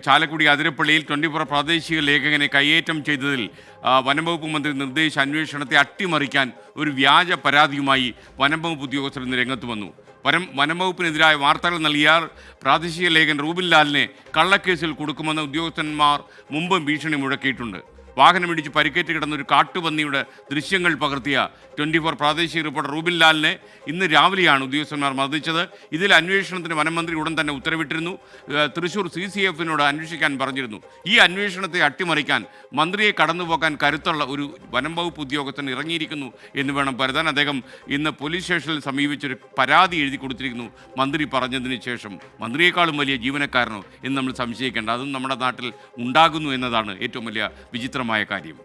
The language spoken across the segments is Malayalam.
ചാലക്കുടി അതിരപ്പള്ളിയിൽ 24 പ്രാദേശിക ലേഖകനെ കയ്യേറ്റം ചെയ്തതിൽ വനംവകുപ്പ് മന്ത്രി നിർദ്ദേശിച്ച അന്വേഷണത്തെ അട്ടിമറിക്കാൻ ഒരു വ്യാജ പരാതിയുമായി വനംവകുപ്പ് ഉദ്യോഗസ്ഥർ ഇന്ന് രംഗത്ത് വന്നു. വനംവകുപ്പിനെതിരായ വാർത്തകൾ നൽകിയാൽ പ്രാദേശിക ലേഖകൻ റൂബിൻ ലാലിനെ കള്ളക്കേസിൽ കൊടുക്കുമെന്ന് ഉദ്യോഗസ്ഥന്മാർ മുമ്പും ഭീഷണി മുഴക്കിയിട്ടുണ്ട്. വാഹനമിടിച്ച് പരിക്കേറ്റ് കിടന്ന ഒരു കാട്ടുപന്നിയുടെ ദൃശ്യങ്ങൾ പകർത്തിയ 24 പ്രാദേശിക റിപ്പോർട്ടർ റൂബിൻ ലാലിനെ ഇന്ന് രാവിലെയാണ് ഉദ്യോഗസ്ഥന്മാർ മർദ്ദിച്ചത്. ഇതിൽ അന്വേഷണത്തിന് വനമന്ത്രി ഉടൻ തന്നെ ഉത്തരവിട്ടിരുന്നു. തൃശൂർ CCF-നോട് അന്വേഷിക്കാൻ പറഞ്ഞിരുന്നു. ഈ അന്വേഷണത്തെ അട്ടിമറിക്കാൻ മന്ത്രിയെ കടന്നുപോകാൻ കരുത്തുള്ള ഒരു വനംവകുപ്പ് ഉദ്യോഗസ്ഥൻ ഇറങ്ങിയിരിക്കുന്നു എന്ന് വേണം കരുതാൻ. അദ്ദേഹം ഇന്ന് പോലീസ് സ്റ്റേഷനിൽ സമീപിച്ചൊരു പരാതി എഴുതി കൊടുത്തിരിക്കുന്നു. മന്ത്രി പറഞ്ഞതിന് ശേഷം മന്ത്രിയേക്കാളും വലിയ ജീവനക്കാരനോ എന്ന് നമ്മൾ സംശയിക്കേണ്ട. അതും നമ്മുടെ നാട്ടിൽ ഉണ്ടാകുന്നു എന്നതാണ് ഏറ്റവും വലിയ വിചിത്രമായ കാര്യം.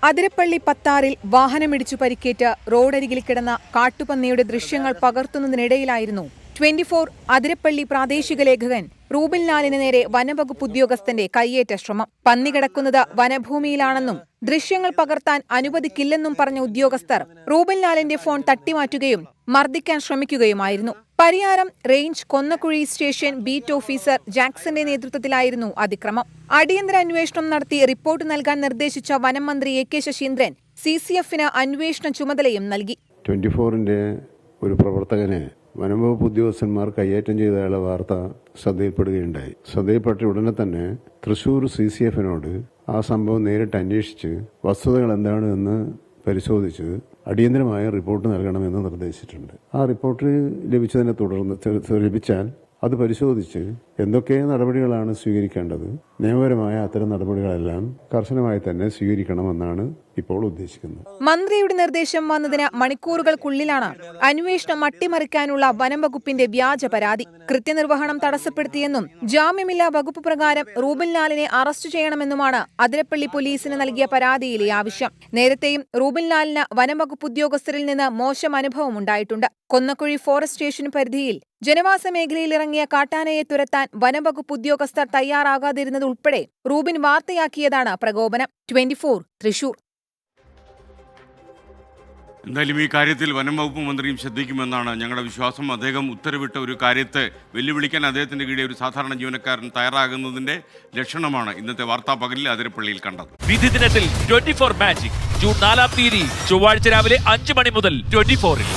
അതിരപ്പള്ളി പത്താറിൽ വാഹനമിടിച്ചു പരിക്കേറ്റ് റോഡരികിൽ കിടന്ന കാട്ടുപന്നിയുടെ ദൃശ്യങ്ങൾ പകർത്തുന്നതിനിടയിലായിരുന്നു 24 അതിരപ്പള്ളി പ്രാദേശിക ലേഖകൻ റൂബിൻ ലാലിന് നേരെ വനംവകുപ്പ് ഉദ്യോഗസ്ഥന്റെ കയ്യേറ്റ ശ്രമം. പന്നി കിടക്കുന്നത് വനഭൂമിയിലാണെന്നും ദൃശ്യങ്ങൾ പകർത്താൻ അനുവദിക്കില്ലെന്നും പറഞ്ഞ ഉദ്യോഗസ്ഥർ റൂബിൻ ലാലിന്റെ ഫോൺ തട്ടിമാറ്റുകയും മർദ്ദിക്കാൻ ശ്രമിക്കുകയുമായിരുന്നു. Pariyaram range Konnakkuzhi station beat officer ജാക്സന്റെ നേതൃത്വത്തിലായിരുന്നു അതിക്രമം. അടിയന്തര അന്വേഷണം നടത്തി റിപ്പോർട്ട് നൽകാൻ നിർദ്ദേശിച്ച വനം മന്ത്രി AK ശശീന്ദ്രൻ CCF-ന് അന്വേഷണ ചുമതലയും നൽകി. 24-ന്റെ ഒരു പ്രവർത്തകനെ വനംവകുപ്പ് ഉദ്യോഗസ്ഥന്മാർ കയ്യേറ്റം ചെയ്തയാളെ വാർത്ത ശ്രദ്ധയിൽപ്പെടുകയുണ്ടായി. ശ്രദ്ധയിൽപ്പെട്ട ഉടനെ തന്നെ തൃശൂർ CCF-നോട് ആ സംഭവം നേരിട്ട് അന്വേഷിച്ച് വസ്തുതകൾ എന്താണ് എന്ന് പരിശോധിച്ച് അടിയന്തരമായ റിപ്പോർട്ട് നൽകണമെന്ന് നിർദ്ദേശിച്ചിട്ടുണ്ട്. ആ റിപ്പോർട്ട് ലഭിച്ചതിനെ തുടർന്ന് ലഭിച്ചാൽ അത് പരിശോധിച്ച് എന്തൊക്കെ നടപടികളാണ് സ്വീകരിക്കേണ്ടത്, നിയമപരമായ അത്തരം നടപടികളെല്ലാം കർശനമായി തന്നെ സ്വീകരിക്കണമെന്നാണ് ഇപ്പോൾ ഉദ്ദേശിക്കുന്നത്. മന്ത്രിയുടെ നിർദ്ദേശം വന്നതിന് മണിക്കൂറുകൾക്കുള്ളിലാണ് അന്വേഷണം അട്ടിമറിക്കാനുള്ള വനംവകുപ്പിന്റെ വ്യാജ പരാതി. കൃത്യനിർവഹണം തടസ്സപ്പെടുത്തിയെന്നും ജാമ്യമില്ലാ വകുപ്പ് പ്രകാരം റൂബിൻ ലാലിനെ അറസ്റ്റ് ചെയ്യണമെന്നുമാണ് അതിരപ്പള്ളി പോലീസിന് നൽകിയ പരാതിയിലെ ആവശ്യം. നേരത്തെയും റൂബിൻ ലാലിന് വനംവകുപ്പ് ഉദ്യോഗസ്ഥരിൽ നിന്ന് മോശം അനുഭവം ഉണ്ടായിട്ടുണ്ട്. കൊന്നക്കുഴി ഫോറസ്റ്റ് സ്റ്റേഷൻ പരിധിയിൽ ജനവാസ മേഖലയിൽ ഇറങ്ങിയ കാട്ടാനയെ തുരത്താൻ വനംവകുപ്പ് ഉദ്യോഗസ്ഥർ തയ്യാറാകാതിരുന്നത് ഉൾപ്പെടെ റൂബിൻ വാർത്തയാക്കിയതാണ് പ്രകോപനം. 24 തൃശൂർ. എന്തായാലും ഈ കാര്യത്തിൽ വനംവകുപ്പ് മന്ത്രിയും ശ്രദ്ധിക്കുമെന്നാണ് ഞങ്ങളുടെ വിശ്വാസം. അദ്ദേഹം ഉത്തരവിട്ട ഒരു കാര്യത്തെ വെല്ലുവിളിക്കാൻ അദ്ദേഹത്തിന്റെ കീഴിൽ ഒരു സാധാരണ ജീവനക്കാരൻ തയ്യാറാകുന്നതിന്റെ ലക്ഷണമാണ് ഇന്നത്തെ വാർത്താ പകലിൽ അതിരപ്പള്ളിയിൽ കണ്ടത്. വിധി ദിനത്തിൽ 24 മാജിക് ജൂൺ 4 ചൊവ്വാഴ്ച രാവിലെ 5 മണി മുതൽ 24-ൽ.